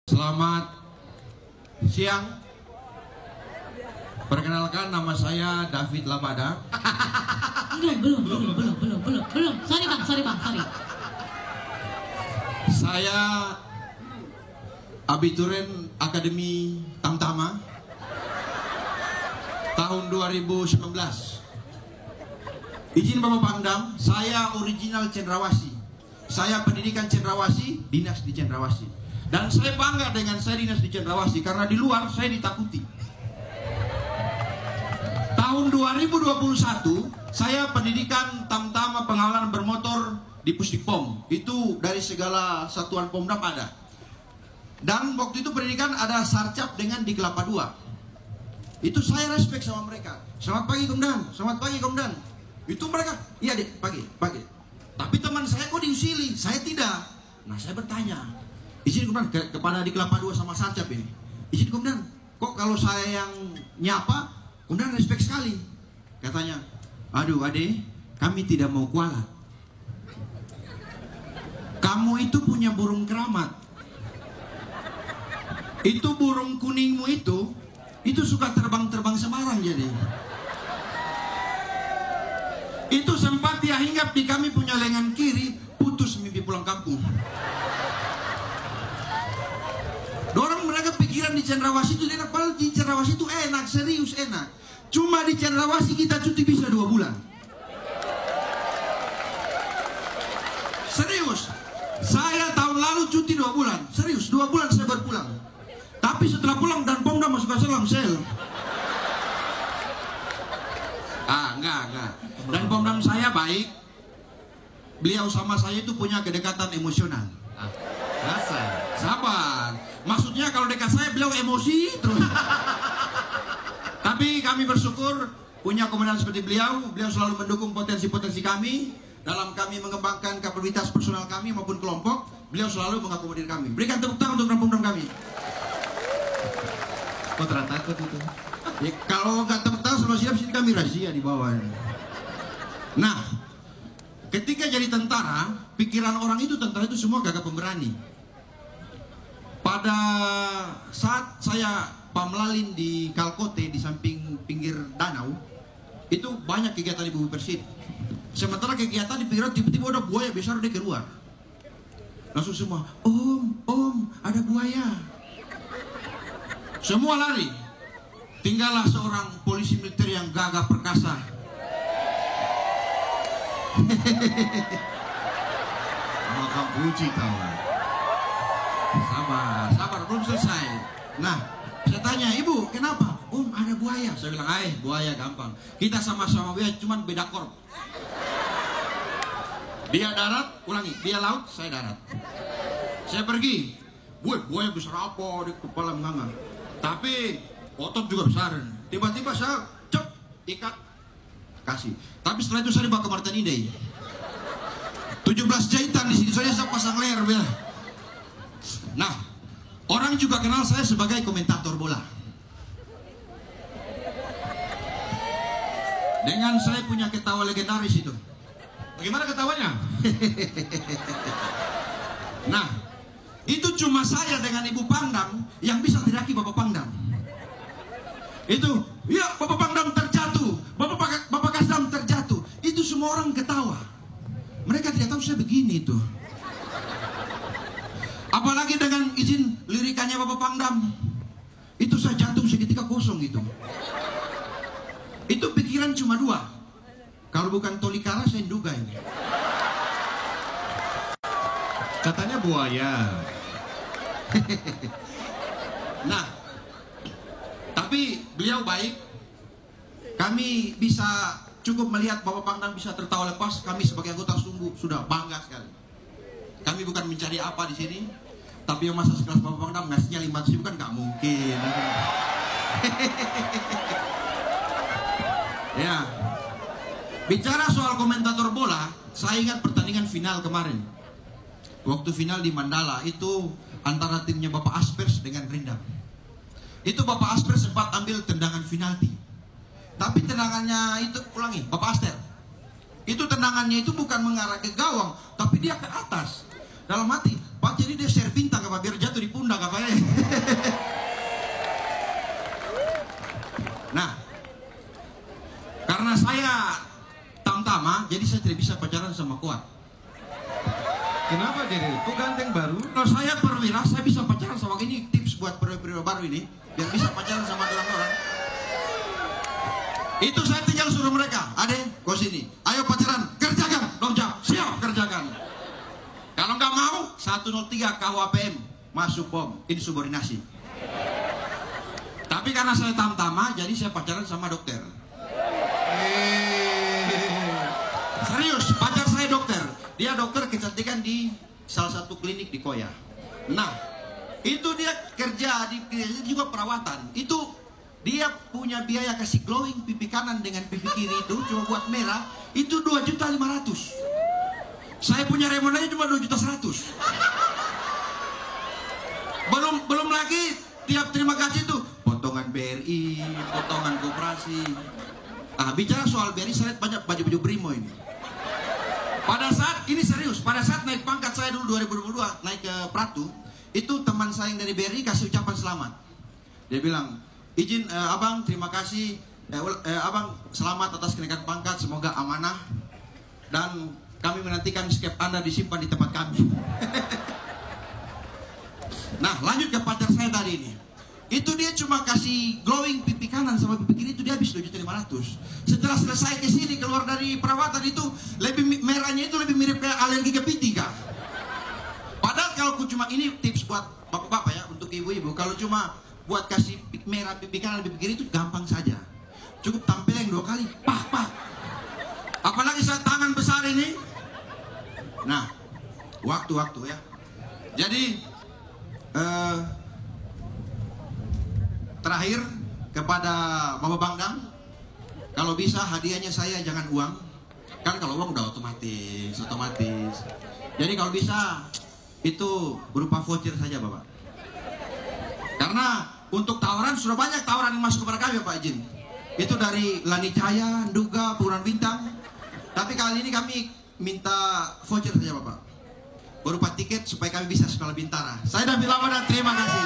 Selamat siang. Perkenalkan, nama saya David Labada. Belum. Sorry bang. Saya abiturian Akademi Tamtama tahun 2019. Izin Bapak Pangdam, saya original Cendrawasih. Saya pendidikan Cendrawasih, dinas di Cendrawasih. Dan saya bangga dengan saya dinas di Cendrawasih karena di luar saya ditakuti. Tahun 2021 saya pendidikan Tamtama pengawalan bermotor di Pusdikpom. Itu dari segala satuan Pomdam ada. Dan waktu itu pendidikan ada sarcap dengan di Kelapa II. Itu saya respect sama mereka. Selamat pagi Komdan, selamat pagi Komdan. Itu mereka, iya dek, pagi. Tapi teman saya kok diusili, saya tidak. Nah saya bertanya, izin Komdan kepada di Kelapa II sama sarcap ini. Izin Komdan, kok kalau saya yang nyapa, Komdan respect sekali. Katanya, aduh ade, kami tidak mau kualat. Kamu itu punya burung keramat. Itu burung kuningmu itu suka terbang Semarang jadi. Itu sempat dia hinggap di kami punya lengan kiri, putus mimpi pulang kampung. Dorang mereka pikiran di Cendrawasih itu enak, padahal di Cendrawasih itu enak, serius enak. Cuma di Cendrawasih kita cuti bisa 2 bulan. Serius. Saya tahun lalu cuti 2 bulan. Serius, 2 bulan saya baru pulang. Tapi setelah pulang dan Pomdam masuk salam sel. Enggak. Dan Pomdam saya baik. Beliau sama saya itu punya kedekatan emosional. Sabar. Maksudnya kalau dekat saya beliau emosi terus. Tapi kami bersyukur punya komandan seperti beliau. Beliau selalu mendukung potensi-potensi kami dalam kami mengembangkan kapabilitas personal kami maupun kelompok. Beliau selalu mengakomodir kami. Berikan tepuk tangan untuk Pomdam kami. Kok takut itu? Ya, kalau nggak tepuk tangan sama siap sini kami rahasia di bawah. Nah, ketika jadi tentara, pikiran orang itu tentara itu semua gagah pemberani. Pada saat saya pamlalin di Kalkote di samping pinggir danau, itu banyak kegiatan di Bumi Persib. Sementara kegiatan di pinggiran tiba-tiba ada buaya besar dia keluar. Langsung semua, om, ada buaya. Semua lari. Tinggallah seorang polisi militer yang gagah perkasa. Maka puji tahu. Sabar, belum selesai. Nah, saya tanya, ibu, kenapa? Om, ada buaya. Saya bilang, buaya gampang. Kita sama-sama buaya, cuman beda korp. Dia darat, ulangi. Dia laut, saya darat. Saya pergi. Buaya besar apa di kepala menganga. Tapi otot juga besar. Tiba-tiba saya ikat, kasih. Tapi setelah itu saya dibawa ke Martinide. 17 jahitan di sini, soalnya saya pasang leher. Nah, orang juga kenal saya sebagai komentator bola. Dengan saya punya ketawa legendaris itu. Bagaimana ketawanya? Nah, itu cuma saya dengan Ibu Pangdam yang bisa teriaki Bapak Pangdam. Itu, ya Bapak Pangdam terjatuh, Bapak Kasdam terjatuh. Itu semua orang ketawa. Mereka tidak tahu saya begini itu. Apalagi dengan izin lirikannya Bapak Pangdam. Itu saya jantung seketika kosong gitu. Itu pikiran cuma 2. Kalau bukan Tolikara saya duga ini. Katanya buaya. Nah, tapi beliau baik. Kami bisa cukup melihat Bapak Pangdam bisa tertawa lepas. Kami sebagai anggota sungguh sudah bangga sekali. Kami bukan mencari apa di sini, tapi yang masa sekelas Bapak Pangdam ngasihnya 500.000 kan nggak mungkin. Ya. Bicara soal komentator bola, saya ingat pertandingan final kemarin. Waktu final di Mandala itu antara timnya Bapak Aspers dengan Rindam. Itu Bapak Aspers sempat ambil tendangan penalti. Tapi tendangannya itu, ulangi, Bapak Aster. Itu tendangannya itu bukan mengarah ke gawang, tapi dia ke atas. Dalam hati, Pak jadi dia share bintang apa biar jatuh di pundak apa ya. Nah, karena saya tamtama, jadi saya tidak bisa pacaran sama Kuat. Kenapa jadi? Kok ganteng baru? Kalau saya perwira, saya bisa pacaran sama ini. Tips buat perwira baru ini, biar bisa pacaran sama orang-orang. Itu saya tinggal suruh mereka, Ade, kau sini, ayo pacaran, kerjakan, dong jawab, siap kerjakan. Kalau nggak mau, 103 KUHPM masuk POM, ini subordinasi. Tapi karena saya tamtama, jadi saya pacaran sama dokter. Serius, pacar saya dokter. Dia dokter kecantikan di salah satu klinik di Koya. Nah, itu dia kerja di juga perawatan. Itu dia punya biaya kasih glowing pipi kanan dengan pipi kiri itu cuma buat merah itu 2.500.000. Saya punya remonanya cuma 2.100.000. Belum lagi tiap terima kasih itu potongan BRI, potongan koperasi. Ah, bicara soal BRI saya lihat banyak baju-baju Brimo ini. Pada saat ini serius, pada saat naik pangkat saya dulu 2022 naik ke Pratu, itu teman saya yang dari BRI kasih ucapan selamat. Dia bilang, izin abang terima kasih, abang selamat atas kenaikan pangkat, semoga amanah dan kami menantikan skep Anda disimpan di tempat kami. Nah lanjut ke pacar saya tadi ini. Itu dia cuma kasih glowing pipi kanan sama pipi kiri itu dia habis 2.500.000. Setelah selesai ke sini keluar dari perawatan itu lebih merahnya itu lebih mirip kayak alergi kepiting kak. Padahal kalau cuma ini tips buat bapak-bapak ya untuk ibu-ibu, kalau cuma buat kasih merah pipi kanan pipi kiri itu gampang saja. Cukup tampilin 2 kali, pak. Apalagi saya tangan besar ini. Nah, waktu-waktu ya. Jadi terakhir kepada Bapak Bangdam, kalau bisa hadiahnya saya jangan uang, kan kalau uang udah otomatis. Jadi kalau bisa itu berupa voucher saja Bapak. Karena untuk tawaran sudah banyak tawaran yang masuk kepada kami Pak izin. Itu dari Lani Cahaya, Nduga, Purwan Bintang. Tapi kali ini kami minta voucher saja Bapak, berupa tiket supaya kami bisa sekolah Bintara. Saya David Lama dan terima kasih.